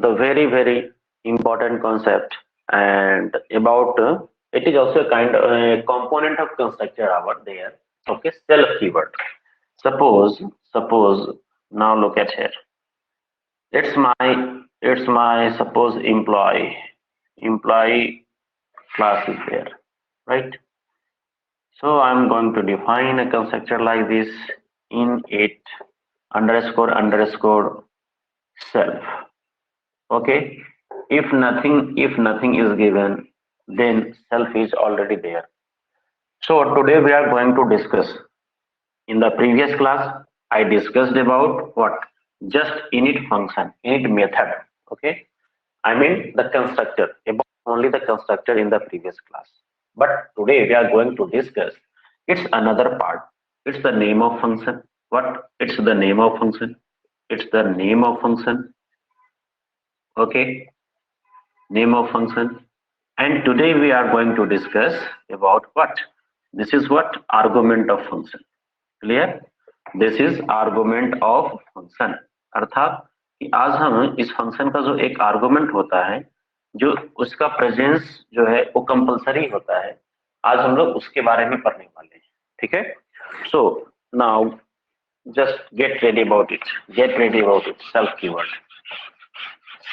the very important concept and about it is also a kind of a component of constructor over there. Okay, self keyword. Suppose now look at here. It's my suppose employee class is there, right? So I'm going to define a constructor like this in it underscore self. Okay, if nothing is given, then self is already there. So today we are going to discuss. In the previous class, I discussed about what? Just init function, init method. Okay, I mean the constructor, about only the constructor in the previous class. But today we are going to discuss its another part. It's the name of function. What? It's the name of function. It's the name of function. Okay, name of function. And today we are going to discuss about what? This is what? Argument of function. Clear? This is argument of function. अर्थात कि आज हम इस function का जो एक argument होता है, जो उसका प्रेजेंस जो है वो कंपलसरी होता है, आज हम लोग उसके बारे में पढ़ने वाले हैं। ठीक है, so now just get ready about it, self keyword.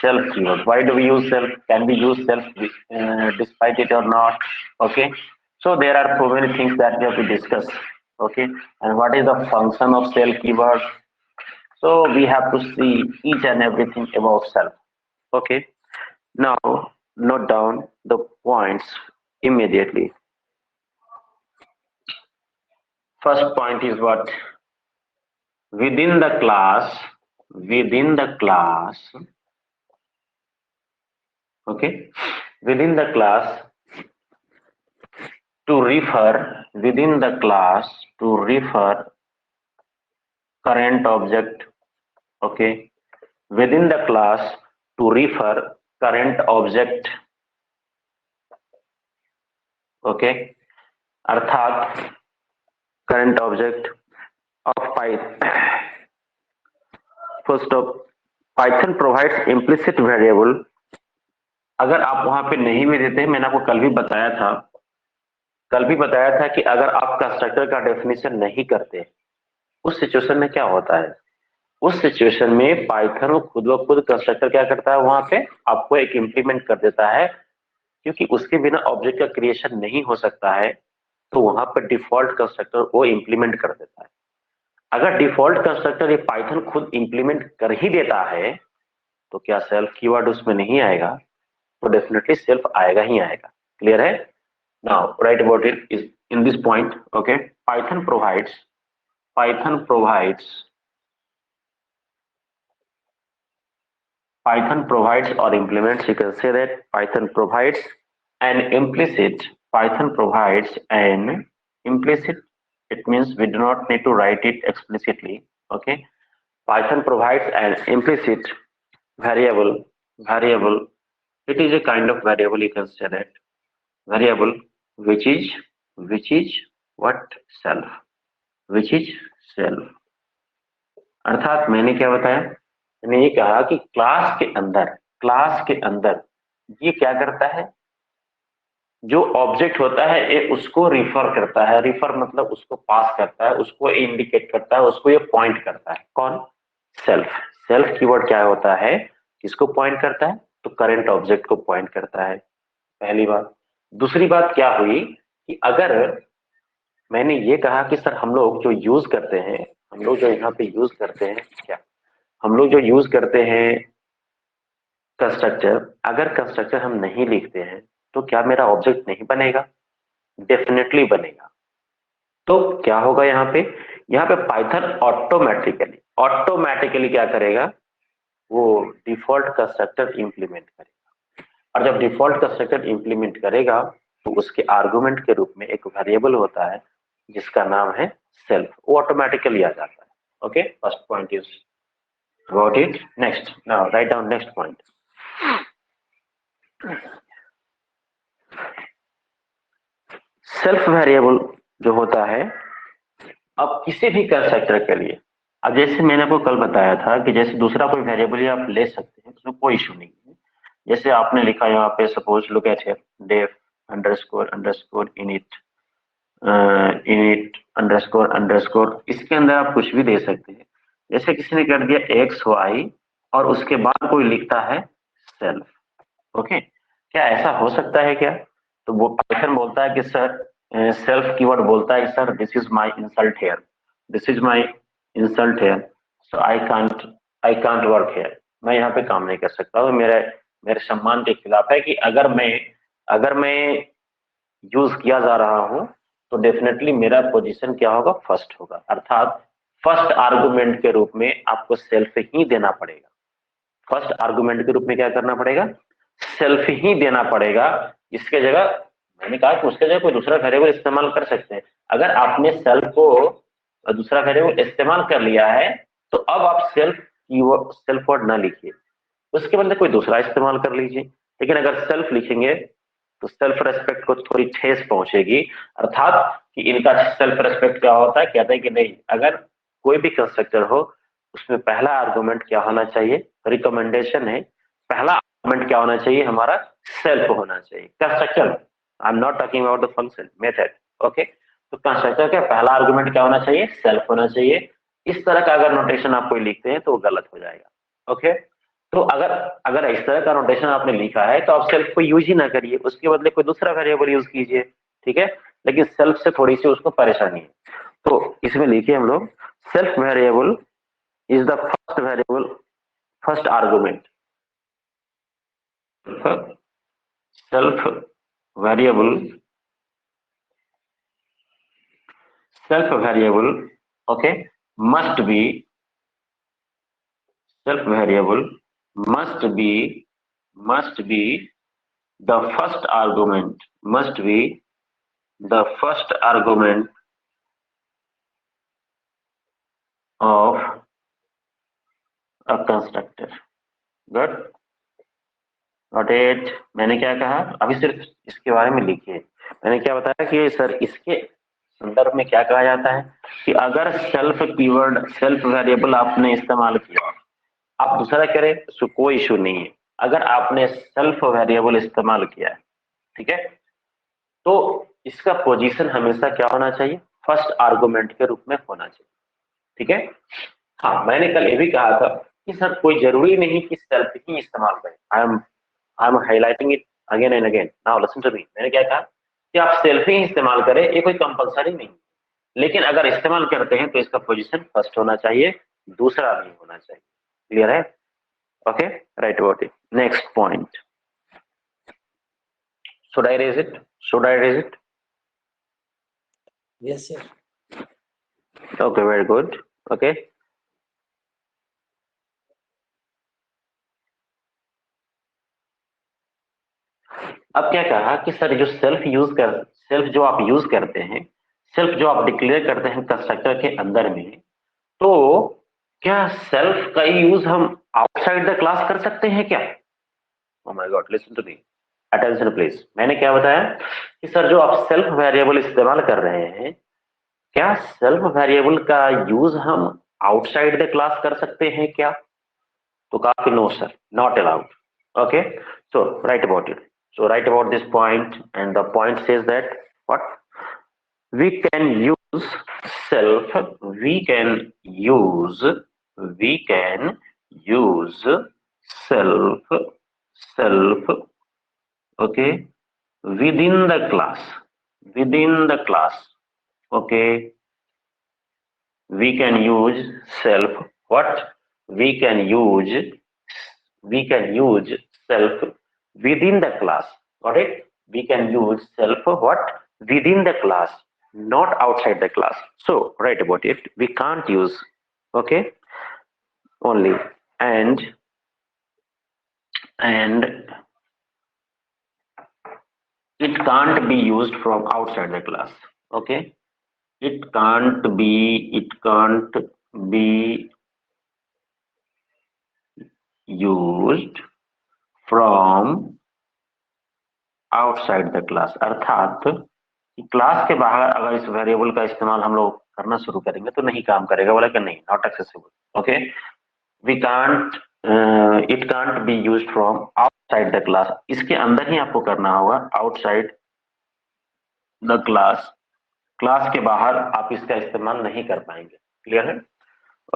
Why do we use self? Can we use self despite it or not? Okay, so there are so many things that we have to discuss. Okay, and what is the function of self keyword? So we have to see each and everything about self. Okay, now note down the points immediately. First point is what? Within the class, okay, within the class to refer current object. Okay, within the class to refer current object. Okay, अर्थात current object of Python. First of Python provides implicit variable. अगर आप वहां पे नहीं भी देते, मैंने आपको कल भी बताया था कि अगर आप कंस्ट्रक्टर का डेफिनेशन नहीं करते, उस सिचुएशन में क्या होता है? उस सिचुएशन में पाइथन खुद ब खुद कंस्ट्रक्टर क्या करता है, वहां पे आपको एक इंप्लीमेंट कर देता है, क्योंकि उसके बिना ऑब्जेक्ट का क्रिएशन नहीं हो सकता है, तो वहां पर डिफॉल्ट कंस्ट्रक्टर वो इंप्लीमेंट कर देता है। अगर डिफॉल्ट कंस्ट्रक्टर ये पाइथन खुद इंप्लीमेंट कर ही देता है, तो क्या सेल्फ कीवर्ड उसमें नहीं आएगा? तो डेफिनेटली सेल्फ आएगा ही आएगा। क्लियर है? Now right about it is in this point. Okay, Python provides or implements, you can say that Python provides an implicit, it means we do not need to write it explicitly. Okay, Python provides an implicit variable. It is a kind of variable, you can say that variable which is what? Self, which is self। अर्थात मैंने क्या बताया? मैंने ये कहा कि class के अंदर ये क्या करता है? जो ऑब्जेक्ट होता है ये उसको रिफर करता है। रिफर मतलब उसको पास करता है, उसको इंडिकेट करता है, उसको ये पॉइंट करता है। कौन? सेल्फ कीवर्ड क्या होता है? किसको पॉइंट करता है? तो करंट ऑब्जेक्ट को पॉइंट करता है, पहली बात। दूसरी बात क्या हुई कि अगर मैंने ये कहा कि सर हम लोग जो यूज करते हैं, हम लोग जो यहाँ पे यूज करते हैं क्या, हम लोग जो यूज करते हैं कंस्ट्रक्टर, अगर कंस्ट्रक्टर हम नहीं लिखते हैं तो क्या मेरा ऑब्जेक्ट नहीं बनेगा? डेफिनेटली बनेगा। तो क्या होगा यहाँ पे पाइथन ऑटोमेटिकली क्या करेगा? वो डिफॉल्ट कंस्ट्रक्टर इंप्लीमेंट करेगा, और जब डिफॉल्ट कंस्ट्रक्टर इंप्लीमेंट करेगा तो उसके आर्गुमेंट के रूप में एक वेरिएबल होता है जिसका नाम है सेल्फ, वो ऑटोमेटिकली आ जाता है। Okay, first point is about it. Next, now write down next point. Self variable जो होता है, अब किसी भी कंस्ट्रक्टर के लिए अब जैसे मैंने आपको कल बताया था कि जैसे दूसरा कोई वेरिएबल आप ले सकते हैं, उसमें कोई इशू नहीं है। जैसे आपने लिखा यहाँ पे, suppose look at here, def underscore underscore init init underscore underscore, इसके अंदर आप कुछ भी दे सकते हैं। जैसे किसी ने कर दिया एक्स वाई और उसके बाद कोई लिखता है सेल्फ, ओके, क्या ऐसा हो सकता है क्या? तो वो पाइथन बोलता है कि सर, सेल्फ कीवर्ड बोलता है sir this is my insult here, this is my insult here, so I can't work here, मैं यहाँ पे काम नहीं कर सकता हूँ, मेरे मेरे सम्मान के खिलाफ है कि अगर मैं यूज किया जा रहा हूँ तो डेफिनेटली मेरा पोजीशन क्या होगा, फर्स्ट होगा। अर्थात फर्स्ट आर्गुमेंट के रूप में आपको सेल्फ ही देना पड़ेगा। फर्स्ट आर्गुमेंट के रूप में क्या करना पड़ेगा, सेल्फ ही देना पड़ेगा। इसके जगह मैंने कहा कि उसके जगह कोई दूसरा वेरिएबल इस्तेमाल कर सकते हैं। अगर आपने सेल्फ को दूसरा वेरिएबल इस्तेमाल कर लिया है तो अब आप सेल्फ वर्ड ना लिखिए, उसके बदले कोई दूसरा इस्तेमाल कर लीजिए। लेकिन अगर सेल्फ लिखेंगे तो सेल्फ रेस्पेक्ट को थोड़ी ठेस पहुंचेगी। अर्थात कि इनका सेल्फ रेस्पेक्ट क्या होता है, कहते हैं कि नहीं, अगर कोई भी कंस्ट्रक्टर हो उसमें पहला आर्गुमेंट क्या होना चाहिए, रिकमेंडेशन है, पहला आर्गुमेंट क्या होना चाहिए, हमारा सेल्फ होना चाहिए। Constructor, I am not talking about the function method, okay. तो कंस्ट्रक्टर का पहला आर्गुमेंट क्या होना चाहिए, सेल्फ होना चाहिए। इस तरह का अगर नोटेशन आप कोई लिखते हैं तो वो गलत हो जाएगा, ओके। तो अगर अगर इस तरह का नोटेशन आपने लिखा है तो आप सेल्फ को यूज ही ना करिए, उसके बदले कोई दूसरा वेरिएबल यूज कीजिए, ठीक है। लेकिन सेल्फ से थोड़ी सी उसको परेशानी है, तो इसमें लिखिए हम लोग, self variable is the first variable, first argument. Self variable, okay, must be, self variable must be the first argument, must be the first argument of a constructor. Good. Not at. मैंने क्या कहा, अभी सिर्फ इसके बारे में लिखिए। मैंने क्या बताया कि सर इसके संदर्भ में क्या कहा जाता है कि अगर सेल्फ कीवर्ड, सेल्फ वेरिएबल आपने इस्तेमाल किया, आप दूसरा करें तो कोई इशू नहीं है। अगर आपने सेल्फ वेरिएबल इस्तेमाल किया है, ठीक है, तो इसका पोजीशन हमेशा क्या होना चाहिए, फर्स्ट आर्गुमेंट के रूप में होना चाहिए, ठीक है। हाँ, मैंने कल ये भी कहा था कि सर कोई जरूरी नहीं कि सेल्फ ही इस्तेमाल करें। I am highlighting it again and again. Now listen to me, मैंने क्या कहा कि आप सेल्फ ही इस्तेमाल करें, ये कोई कंपलसरी नहीं, लेकिन अगर इस्तेमाल करते हैं तो इसका पोजीशन फर्स्ट होना चाहिए, दूसरा नहीं होना चाहिए। क्लियर है? Okay, right about it. Next point, should I raise it, should I raise it? Yes, sir. Okay, very good. Okay. अब क्या कहा कि सर जो सेल्फ जो आप यूज करते हैं, सेल्फ जो आप डिक्लेयर करते हैं कंस्ट्रक्टर के अंदर में, तो क्या सेल्फ का यूज हम आउटसाइड द क्लास कर सकते हैं क्या? Oh my God, listen to me, attention please. मैंने क्या बताया कि सर जो आप सेल्फ वेरिएबल इस्तेमाल कर रहे हैं, क्या सेल्फ वेरिएबल का यूज हम आउटसाइड द क्लास कर सकते हैं क्या? तो कहा कि no sir, not allowed. Okay, so write about it. So write about this point, and the point says that what we can use self, we can use, we can use self, okay, within the class, within the class, okay, we can use self, what we can use self within the class. Got it? We can use self what, within the class, not outside the class. So write about it, we can't use, okay, only, and it can't be used from outside the class, okay, it can't be used from outside the class. अर्थात class के बाहर अगर इस variable का इस्तेमाल हम लोग करना शुरू करेंगे तो नहीं काम करेगा, बोला कि नहीं, not accessible. Okay, we can't, it can't be used from outside the class, इसके अंदर ही आपको करना होगा, आउटसाइड द क्लास, क्लास के बाहर आप इसका इस्तेमाल नहीं कर पाएंगे। क्लियर है?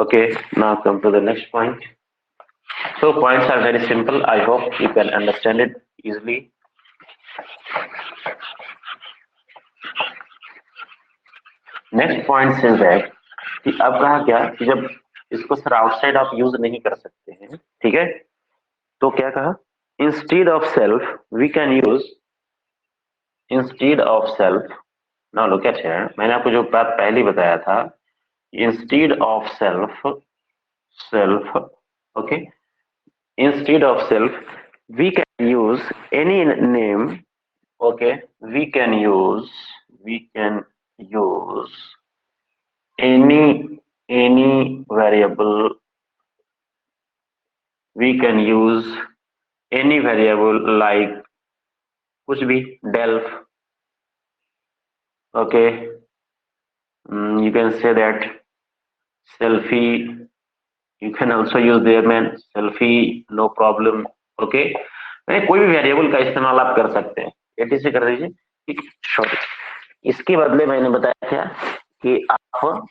Okay, now come to the next point. So points are very simple. I hope you can understand it easily. Next point says that कि अब कहा क्या कि जब इसको सर आउटसाइड आप यूज नहीं कर सकते हैं, ठीक है, तो क्या कहा, instead of self we can use, instead of self, now look at here, मैंने आपको जो बात पहले बताया था, instead of self, self, okay, instead of self we can use any name, okay, we can use any variable, we can use any variable like कुछ भी, delf, okay, you can say that selfie, you can also use there man, selfie, no problem, okay, मैंने कोई भी variable का इस्तेमाल आप कर सकते हैं, एटी से कर दीजिए। सॉरी, इसके बदले मैंने बताया था कि आप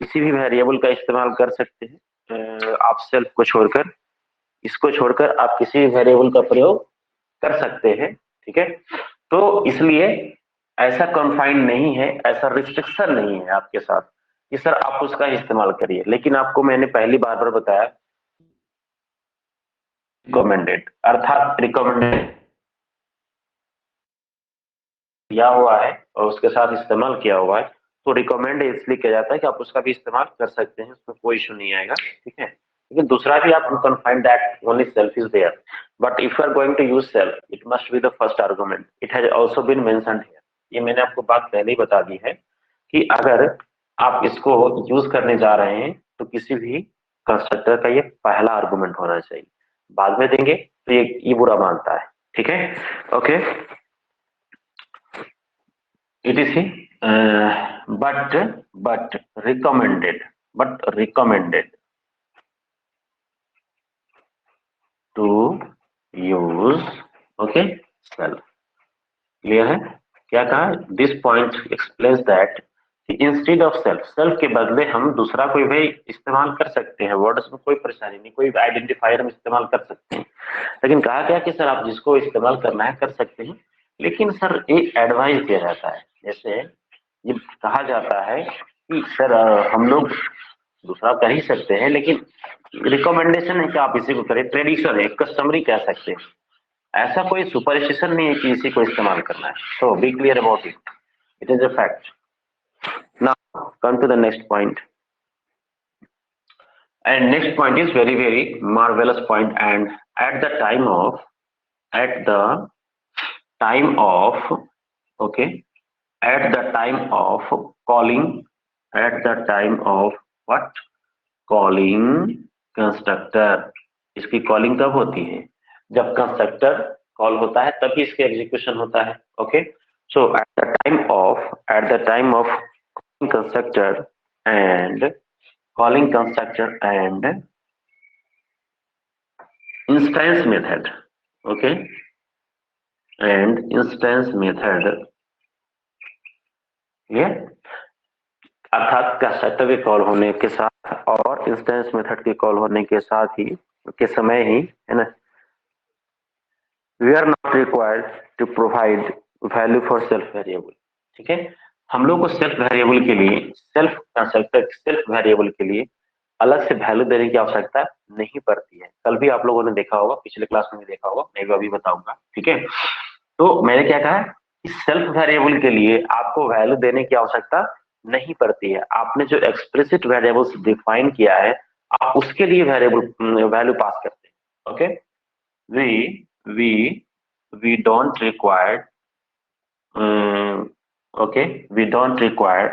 किसी भी वेरिएबल का इस्तेमाल कर सकते हैं, आप सेल्फ को छोड़कर, इसको छोड़कर आप किसी भी वेरिएबल का प्रयोग कर सकते हैं, ठीक है। तो इसलिए ऐसा कन्फाइंड नहीं है, ऐसा रिस्ट्रिक्शन नहीं है आपके साथ कि सर आप उसका इस्तेमाल करिए, लेकिन आपको मैंने पहली बार बताया रिकमेंडेड, अर्थात रिकमेंडेड दिया हुआ है और उसके साथ इस्तेमाल किया हुआ है, तो रिकमेंड इसलिए किया जाता है कि आप उसका भी इस्तेमाल कर सकते हैं, उसमें कोई इशू नहीं आएगा, ठीक है। लेकिन दूसरा भी आप confined that only self is there, but if you are going to use self it must be the first argument, it has also been mentioned here, ये मैंने आपको बात पहले ही बता दी है कि अगर आप इसको यूज करने जा रहे हैं तो किसी भी कंस्ट्रक्टर का ये पहला आर्गुमेंट होना चाहिए, बाद में देंगे तो ये बुरा मानता है, ठीक है। Okay, it is but recommended to use, okay, self। Clear है? क्या कहा, this point explains that instead of self, self के बदले हम दूसरा कोई भी इस्तेमाल कर सकते हैं, वर्ड्स में कोई परेशानी नहीं, कोई आइडेंटिफायर हम इस्तेमाल कर सकते हैं, लेकिन कहा गया कि सर आप जिसको इस्तेमाल करना है कर सकते हैं, लेकिन सर एक एडवाइस दिया जाता है, जैसे ये कहा जाता है कि सर हम लोग दूसरा कर ही सकते हैं, लेकिन रिकमेंडेशन है कि आप इसी को करें, ट्रेडिशन है, कस्टमरी कह सकते हैं, ऐसा कोई सुपरस्टिशन नहीं है कि इसी को इस्तेमाल करना है, so be clear about it, it is a fact। now come to the next point, and next point is very very marvelous point, and at the time of okay, at the time of calling, at the time of what, calling constructor, इसकी calling कब होती है, जब constructor call होता है तभी इसके execution होता है, okay. So at the time of constructor and calling constructor and instance method, okay, and instance method, ये अर्थात कंस्ट्रक्टर के कॉल होने के साथ और इंस्टेंस मेथड के कॉल होने के साथ ही के समय ही, है ना, we are not required to provide value for self variable, ठीक है। हम लोग को सेल्फ वेरिएबल के लिए, सेल्फ कंस्ट्रक्टर सेल्फ वेरिएबल के लिए अलग से वैल्यू देने की आवश्यकता नहीं पड़ती है, कल भी आप लोगों ने देखा होगा, पिछले क्लास में भी देखा होगा, मैं भी अभी बताऊंगा, ठीक है। तो मैंने क्या कहा कि सेल्फ वेरिएबल के लिए आपको वैल्यू देने की आवश्यकता नहीं पड़ती है, आपने जो एक्सप्लिसिट वेरिएबल्स डिफाइन किया है आप उसके लिए वेरिएबल वैल्यू पास करते हैं, okay. we don't require, okay, we don't require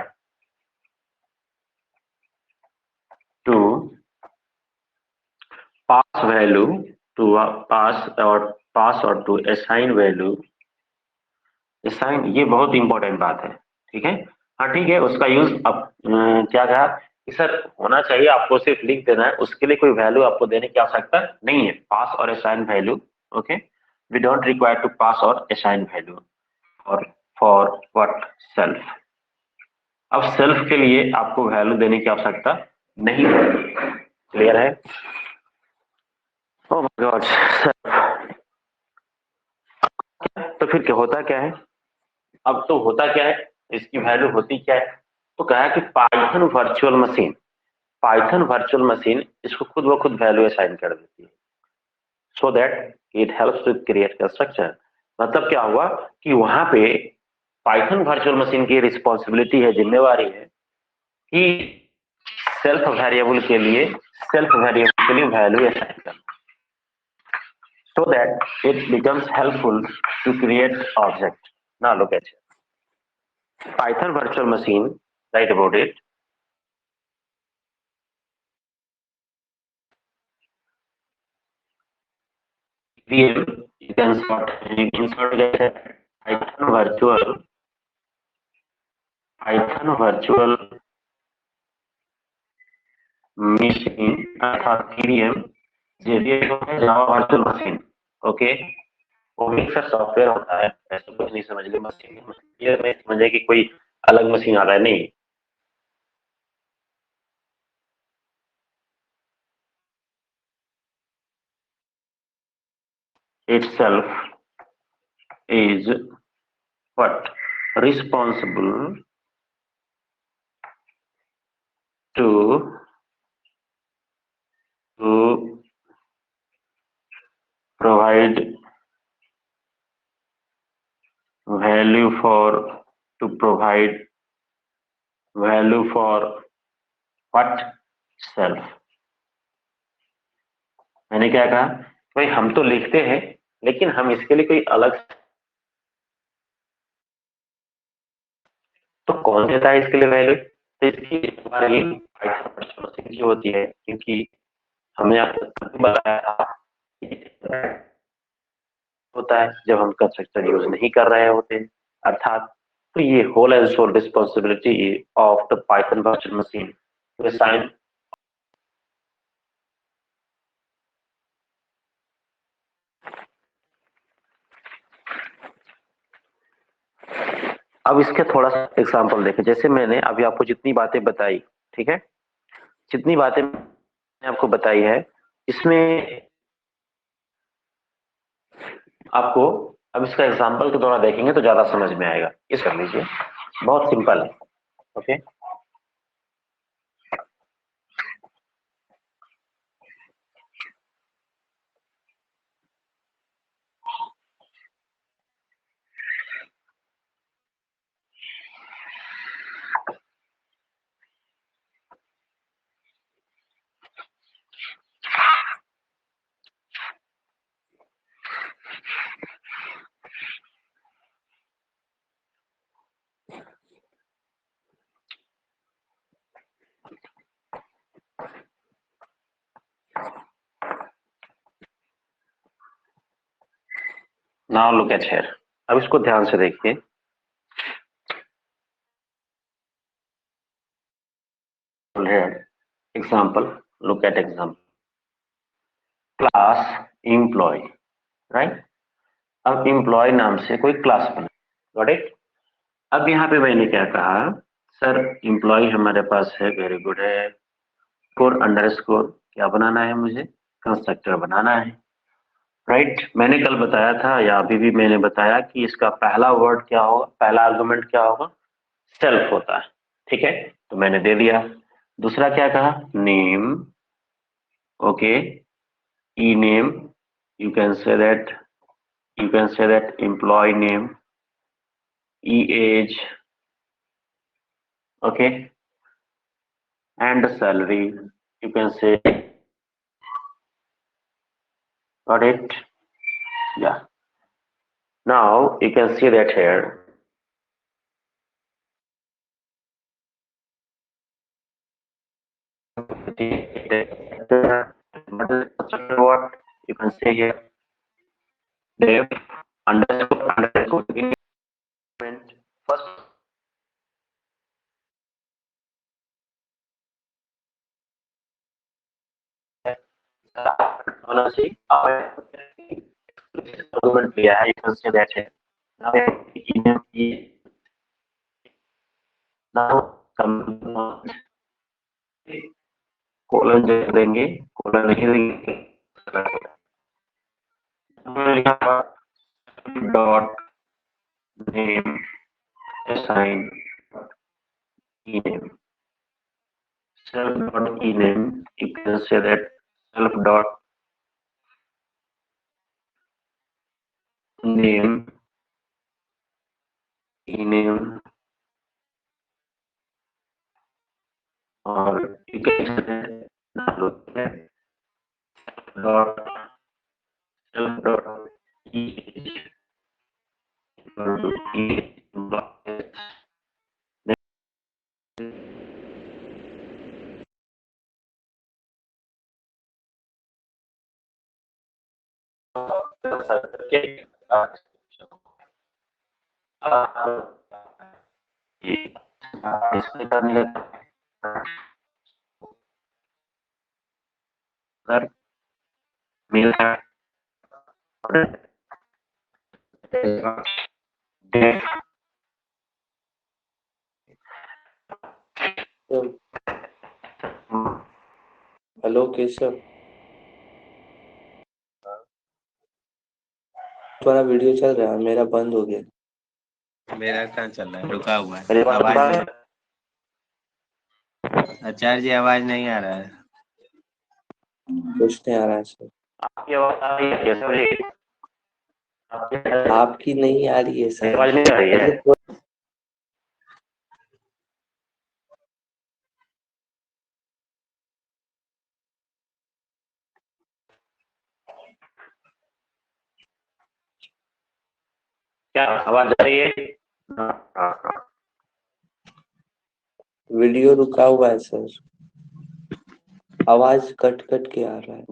to pass value to pass or to assign value, assign, ये बहुत इंपॉर्टेंट बात है, ठीक है। हाँ ठीक है, उसका यूज अब क्या कहा कि सर होना चाहिए, आपको सिर्फ लिख देना है, उसके लिए कोई वैल्यू आपको देने की आवश्यकता नहीं है, पास और assign value. Okay, we don't require to pass और असाइन वैल्यू और फॉर व्हाट सेल्फ। अब सेल्फ के लिए आपको वैल्यू देने की आवश्यकता नहीं है। क्लियर है? ओह माय गॉड। तो फिर क्या होता क्या है? अब तो होता क्या है, इसकी वैल्यू होती क्या है? तो कहा है कि पाइथन वर्चुअल मशीन इसको खुद ब खुद वैल्यू असाइन कर देती है, so that it helps to create structure. मतलब क्या हुआ कि वहां पे पाइथन वर्चुअल मशीन की रिस्पॉन्सिबिलिटी है, जिम्मेवारी है कि सेल्फ वेरिएबल के लिए वैल्यू असाइन करना, so that it becomes helpful to create object. Now look at it. Python virtual machine, write about it. VM, you can sort Python virtual machine अर्थात PVM, JVM होता है Java virtual machine. Okay, वो mixer software होता है, ऐसा कुछ नहीं समझ ले मशीन, ये नहीं समझे कि कोई अलग मशीन आ रहा है, नहीं। Itself is what? Responsible to to provide value for provide value for what? Self। मैंने क्या कहा? भाई हम तो लिखते हैं, लेकिन हम इसके लिए कोई अलग, तो कौन देता है इसके लिए वैल्यू? तो इसकी हमारी की होती है, क्योंकि हमने आपको बताया था कि होता है जब हम कंस्ट्रक्टर यूज नहीं कर रहे होते, अर्थात तो ये whole and sole responsibility of the Python virtual machine to assign. अब इसके थोड़ा सा एग्जांपल देखें, जैसे मैंने अभी आपको जितनी बातें बताई, ठीक है, जितनी बातें मैंने आपको बताई है, इसमें आपको अब इसका एग्जांपल के द्वारा देखेंगे तो ज्यादा समझ में आएगा। इस कर लीजिए, बहुत सिंपल है। Okay, now look at here. अब इसको ध्यान से देखिए। Example, look at example, class employ, right. अब एम्प्लॉय नाम से कोई क्लास बना, गॉट इट। अब यहाँ पे मैंने क्या कहा, सर एम्प्लॉय हमारे पास है, वेरी गुड है, स्कोर अंडर स्कोर क्या बनाना है मुझे? कंस्ट्रक्टर बनाना है, राइट। मैंने कल बताया था या अभी भी मैंने बताया कि इसका पहला वर्ड क्या होगा, पहला आर्गुमेंट क्या होगा? सेल्फ होता है, ठीक है, तो मैंने दे दिया। दूसरा क्या कहा? Name, okay, E name, you can say that, employ name, E age, okay, and the salary, you can say, got it? Yeah, now you can see that here, what you can say here, def underscore underscore first honestly, argument yeah, you can say that now now come colon देंगे colon नहीं देंगे dot name assign ename self dot ename you can say that self dot name ename or you can say that dot self dot hello Keshav, तुम्हारा video चल रहा है, मेरा बंद हो गया। मेरा कहाँ चल रहा है, रुका हुआ है, आवाज नहीं। आचार्य जी आवाज नहीं आ रहा है। कुछ नहीं आ रहा है सर। आपकी आवाज आ रही है सर? आपकी नहीं आ रही है सर। आवाज नहीं आ रही है। क्या आवाज आ रही है? वीडियो रुका हुआ है सर, आवाज कट कट के आ रहा है।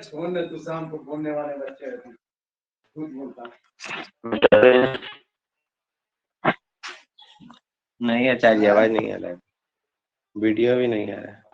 छोड़ तू शाम को बोलने वाले बच्चे खुद बोलता नहीं। आचार्य आवाज नहीं आ रहा है, वीडियो भी नहीं आ रहा है।